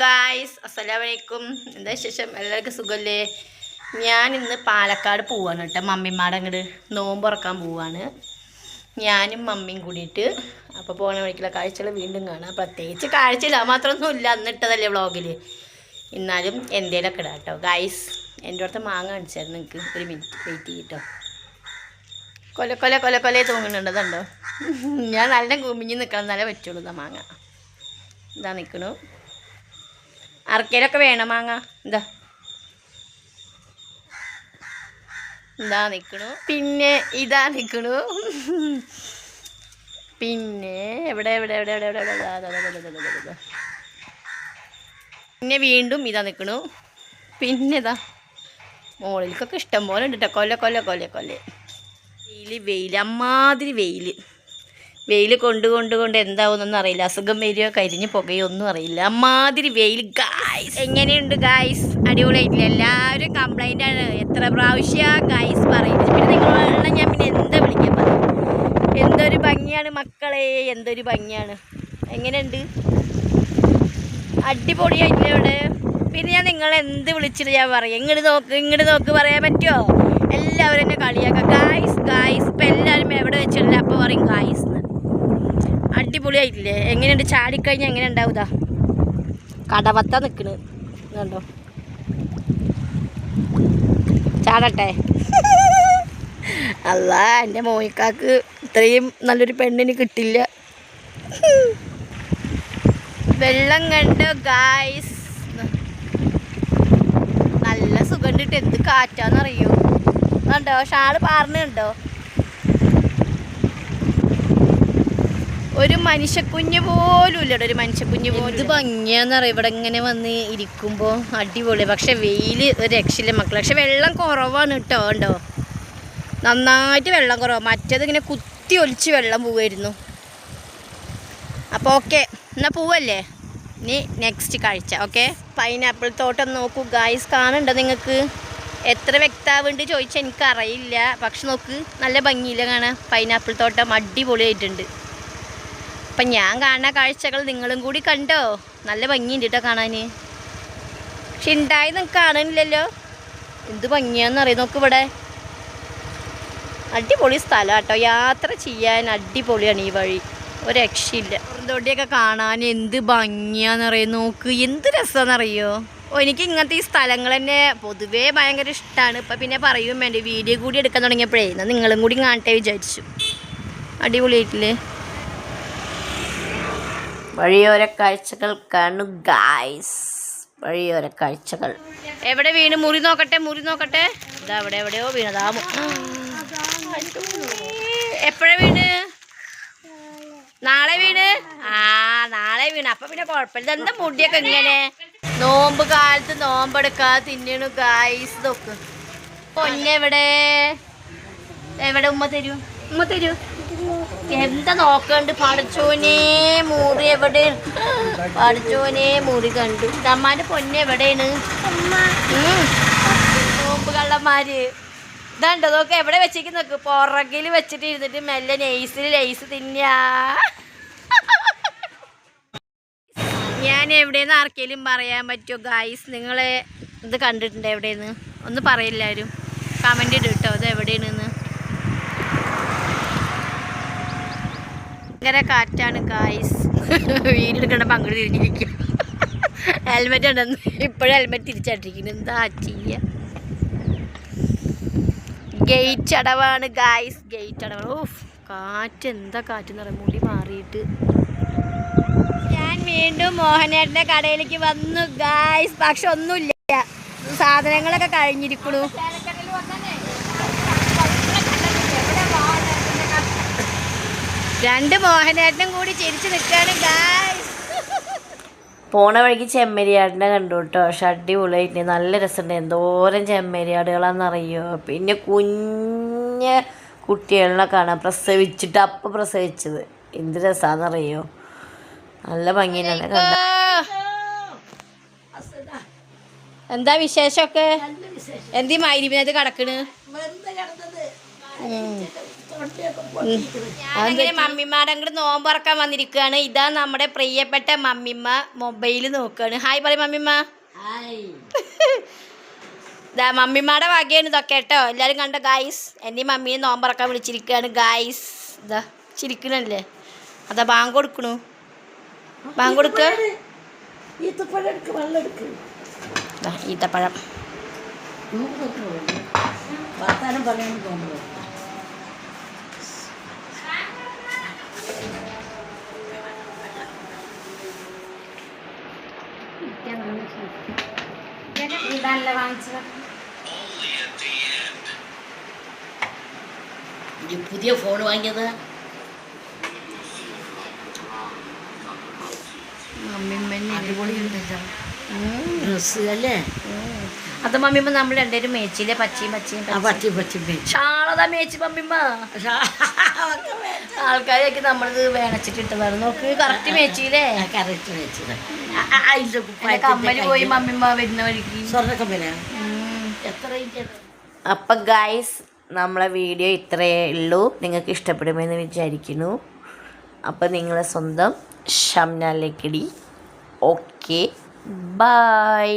Guys, അസ്സലാമലൈക്കും. എന്താ വിശേഷം? എല്ലാവർക്കും സുഖമല്ലേ? ഞാൻ ഇന്ന് പാലക്കാട് പോവാണ് കേട്ടോ. മമ്മിമാടെ അങ്ങോട്ട് നോമ്പ് തുറക്കാൻ പോവാണ് ഞാനും മമ്മിയും കൂടിയിട്ട്. അപ്പോൾ പോണ വഴിക്കുള്ള കാഴ്ചകൾ വീണ്ടും കാണാം. പ്രത്യേകിച്ച് കാഴ്ചയില്ല, മാത്രമൊന്നും ഇല്ല, അന്നിട്ടതല്ലേ വ്ളോഗിൽ. എന്നാലും എന്തേലൊക്കെ ഇടാം കേട്ടോ ഗായ്സ്. എൻ്റെ അടുത്ത് മാങ്ങ കാണിച്ചായിരുന്നു, നിങ്ങൾക്ക് ഒരു മിനിറ്റ് വെയിറ്റ് ചെയ്തിട്ടോ. കൊല തോന്നുന്നുണ്ട്, അതുണ്ടോ? ഞാൻ നല്ല കുമിഞ്ഞ് നിൽക്കണം, എന്നാലേ പറ്റുള്ളൂ. ഇതാ മാങ്ങ, ഇതാ നിൽക്കണു. അറക്കയിലൊക്കെ വേണം മാങ്ങ. ഇതാ നിൽക്കണു. പിന്നെ ഇതാ നിൽക്കണു. പിന്നെ എവിടെ എവിടെ എവിടെ എവിടെ എവിടെ എവിടെ പിന്നെ വീണ്ടും ഇതാ നിൽക്കണു. പിന്നെ ഇതാ മോളിലേക്കൊക്കെ ഇഷ്ടം പോലെ ഉണ്ട് കേട്ടോ. വെയിൽ അമ്മാതിരി വെയിൽ കൊണ്ട് എന്താവുന്നൊന്നും അറിയില്ല. അസുഖം വരികയോ കരിഞ്ഞ് പുകയോ ഒന്നും അറിയില്ല. അമ്മാതിരി വെയിൽ ഗായ്സ്. എങ്ങനെയുണ്ട് ഗായ്സ്? അടിപൊളിയായിട്ടില്ല? എല്ലാവരും കംപ്ലൈൻ്റ് ആണ്. എത്ര പ്രാവശ്യം ഗായ്സ് പറയുന്നത്. പിന്നെ നിങ്ങളെ ഞാൻ പിന്നെ എന്താ വിളിക്കാൻ പറയും? എന്തൊരു ഭംഗിയാണ് മക്കളെ, എന്തൊരു ഭംഗിയാണ്. എങ്ങനെയുണ്ട്? അടിപൊളിയായിട്ടില്ല ഇവിടെ. പിന്നെ ഞാൻ നിങ്ങളെന്ത് വിളിച്ചിട്ട് ഞാൻ പറയാം, ഇങ്ങോട്ട് നോക്ക് പറയാൻ പറ്റുമോ? എല്ലാവരും എന്നെ കളിയാക്കാം ഗായ്സ്. ഇപ്പം എല്ലാവരും എവിടെ വെച്ചില്ല അപ്പോൾ പറയും ഗായ്സ് എന്ന്. അടിപൊളിയായിട്ടില്ലേ? എങ്ങനെയുണ്ട്? ചാടിക്കഴിഞ്ഞാൽ എങ്ങനെ ഉണ്ടാവുക? കടവത്ത നിൽക്കണ് കണ്ടോ? ചാടട്ടെ? അല്ല, എൻ്റെ മോയിക്കാക്ക് ഇത്രയും നല്ലൊരു പെണ്ണിന് കിട്ടില്ല. വെള്ളം കണ്ടോ ഗായ്സ്? നല്ല സുഖം കിട്ടും. എന്ത് കാറ്റാന്നറിയോ? കണ്ടോ? ഷാള് പാർന്നുണ്ടോ? ഒരു മനുഷ്യക്കുഞ്ഞ് പോലും ഇല്ല. ഒരു മനുഷ്യക്കുഞ്ഞ് പോലും. ഇത് ഭംഗിയാന്നറിയാം ഇവിടെ ഇങ്ങനെ വന്ന് ഇരിക്കുമ്പോൾ. അടിപൊളി. പക്ഷെ വെയിൽ ഒരു രക്ഷയില്ല മക്കളെ. പക്ഷെ വെള്ളം കുറവാണ് കേട്ടോ. ഉണ്ടോ? നന്നായിട്ട് വെള്ളം കുറവാണ്. മറ്റേത് ഇങ്ങനെ കുത്തി ഒലിച്ച് വെള്ളം പോവായിരുന്നു. അപ്പോൾ ഓക്കെ, എന്നാൽ പോവല്ലേ? ഇനി നെക്സ്റ്റ് കാഴ്ച. ഓക്കെ, പൈനാപ്പിൾ തോട്ടം നോക്കൂ ഗായ്സ്. കാണുന്നുണ്ടോ നിങ്ങൾക്ക്? എത്ര വ്യക്താവുണ്ട് ചോദിച്ചാൽ എനിക്കറിയില്ല. പക്ഷെ നോക്ക്, നല്ല ഭംഗിയില്ല കാണാൻ. പൈനാപ്പിൾ തോട്ടം അടിപൊളിയായിട്ടുണ്ട്. അപ്പം ഞാൻ കാണുന്ന കാഴ്ചകൾ നിങ്ങളും കൂടി കണ്ടോ? നല്ല ഭംഗിയുണ്ട് കേട്ടോ കാണാൻ. പക്ഷെ ഉണ്ടായി നിങ്ങൾക്ക് കാണുന്നില്ലല്ലോ. എന്ത് ഭംഗിയാണെന്നറിയാം. നോക്ക് ഇവിടെ. അടിപൊളി സ്ഥലം കേട്ടോ. യാത്ര ചെയ്യാൻ അടിപൊളിയാണ് ഈ വഴി. ഒരു രക്ഷയില്ല. പുറന്തോട്ടിയൊക്കെ കാണാൻ എന്ത് ഭംഗിയാണെന്നറിയോ? നോക്ക്, എന്ത് രസമാണെന്നറിയോ? എനിക്ക് ഇങ്ങനത്തെ ഈ സ്ഥലങ്ങൾ തന്നെ പൊതുവേ ഭയങ്കര ഇഷ്ടമാണ്. ഇപ്പം പിന്നെ പറയും വേണ്ടി വീഡിയോ കൂടി എടുക്കാൻ തുടങ്ങിയപ്പോഴേ എന്നാൽ നിങ്ങളും കൂടി കാണട്ടെ വിചാരിച്ചു. അടിപൊളിയായിട്ടില്ലേ? വഴിയോര കാഴ്ചകൾ കാണു ഗായ്സ്. വഴിയോര കാഴ്ചകൾ. എവിടെ വീണ്? മുറി നോക്കട്ടെ. ഇതാ അവിടെ എവിടെയോ വീണതാ. എപ്പോഴാ വീണ്? നാളെ വീണ്. നാളെ വീണ്. അപ്പൊ പിന്നെ കുഴപ്പമില്ല. എന്താ മുടിയൊക്കെ ഇങ്ങനെ? നോമ്പ് കാലത്ത് നോമ്പെടുക്കാതെ തിന്നണു ഗായ്സ്. നോക്ക് പൊന്നെവിടെ? ഉമ്മ തരൂ. എന്താ നോക്കണ്ട്? പഠിച്ചോനെ മുറി എവിടെ? മുറി കണ്ടു. അമ്മാന്റെ പൊന്നെ എവിടെയാണ്? നോമ്പ് കള്ളന്മാര് ഇതാണ്ടോ? നോക്ക് എവിടെ വെച്ചേക്ക് നോക്ക്. പുറകിൽ വെച്ചിട്ട് ഇരുന്നിട്ട് മെല്ലെ ലേസ് തിന്നാ. ഞാൻ എവിടെയെന്ന് ആർക്കെങ്കിലും പറയാൻ പറ്റുമോ ഗായ്സ്? നിങ്ങൾ ഇത് കണ്ടിട്ടുണ്ട് എവിടെയെന്ന്? ഒന്ന് പറയില്ലാരും കമൻ്റ് ഇടും കേട്ടോ. ഇത് എവിടെയാണെന്ന്. ഭയങ്കര കാറ്റാണ് ഗായ്സ്. വീടെടുക്കണ്ടപ്പോൾ അങ്ങോട്ട് തിരിഞ്ഞിരിക്കും. ഹെൽമെറ്റ് ഉണ്ടെന്ന് ഇപ്പോഴും ഹെൽമെറ്റ് തിരിച്ചാട്ടിരിക്കുന്നു. എന്താ ചെയ്യുക? ഗേറ്റ് അടവാണ് ഗായ്സ്. ഗേറ്റ് അടവാണ്. ഓഫ്, കാറ്റ് എന്താ കാറ്റെന്ന് പറയാം. മുടി മാറിയിട്ട് ഞാൻ വീണ്ടും മോഹനേട്ടൻ്റെ കടയിലേക്ക് വന്നു ഗായ്സ്. പക്ഷെ ഒന്നുമില്ല, സാധനങ്ങളൊക്കെ കഴിഞ്ഞിരിക്കണു. രണ്ട് മോഹനേട്ടനും കൂടി ചിരിച്ച് നിൽക്കുകയാണ് ഗായ്സ്. പോണ വഴിക്ക് ചെമ്മരിയാടിനെ കണ്ടു കേട്ടോ. പക്ഷെ അടിപൊളിയായിട്ട് നല്ല രസമുണ്ട്. എന്തോരം ചെമ്മരിയാടുകളാണെന്നറിയോ? പിന്നെ കുഞ്ഞ് കുട്ടികളെ കാണാം, പ്രസവിച്ചിട്ട് അപ്പം പ്രസവിച്ചത്. എന്ത് രസമാണെന്നറിയോ? നല്ല ഭംഗിയിലാണ്. എന്താ വിശേഷമൊക്കെ? എന്തീ മൈരിവിനത് കിടക്കണ്? ഞാനങ്ങനെ മമ്മിമാടെ അങ്ങോട്ട് നോമ്പറക്കാൻ വന്നിരിക്കുകയാണ്. ഇതാ നമ്മുടെ പ്രിയപ്പെട്ട മമ്മിമ്മ മൊബൈല് നോക്കുകയാണ്. ഹായ് പറയും മമ്മിമ്മ. ഇതാ മമ്മിമാടെ വകയാണ് ഇതൊക്കെ കേട്ടോ. എല്ലാവരും കണ്ടോ ഗായ്സ്? എൻ്റെ മമ്മീനെ നോമ്പറക്കാൻ വിളിച്ചിരിക്കുകയാണ് ഗായ്സ്. ഇതാ ചിരിക്കണല്ലേ? അതാ ബാങ്ക് കൊടുക്കണു. ബാങ്ക് കൊടുക്ക. ഈത്തപ്പഴം പുതിയ ഫോൺ വാങ്ങിയത് ഡ്രസ്സ് അല്ലേ? അത് മമ്മിമ്മ നമ്മൾ രണ്ടുപേരും മേച്ചില്ലേ? പച്ചയും ഷാളതാ മേച്ച് മമ്മിമ്മ. ആൾക്കാരൊക്കെ നമ്മളിത് വേണച്ചിട്ടിട്ടതാണ്. നോക്ക് കറക്റ്റ് മേച്ചില്ലേ? കമ്മല് പോയി മമ്മിമ്മ വരുന്ന വഴിക്ക് സ്വർണ്ണക്കമ്മല എത്ര? അപ്പം ഗായ്സ് നമ്മളെ വീഡിയോ ഇത്രയേ ഉള്ളൂ. നിങ്ങൾക്ക് ഇഷ്ടപ്പെടുമെന്ന് വിചാരിക്കുന്നു. അപ്പം നിങ്ങളെ സ്വന്തം ഷംന ലക്കിടി. Okay bye.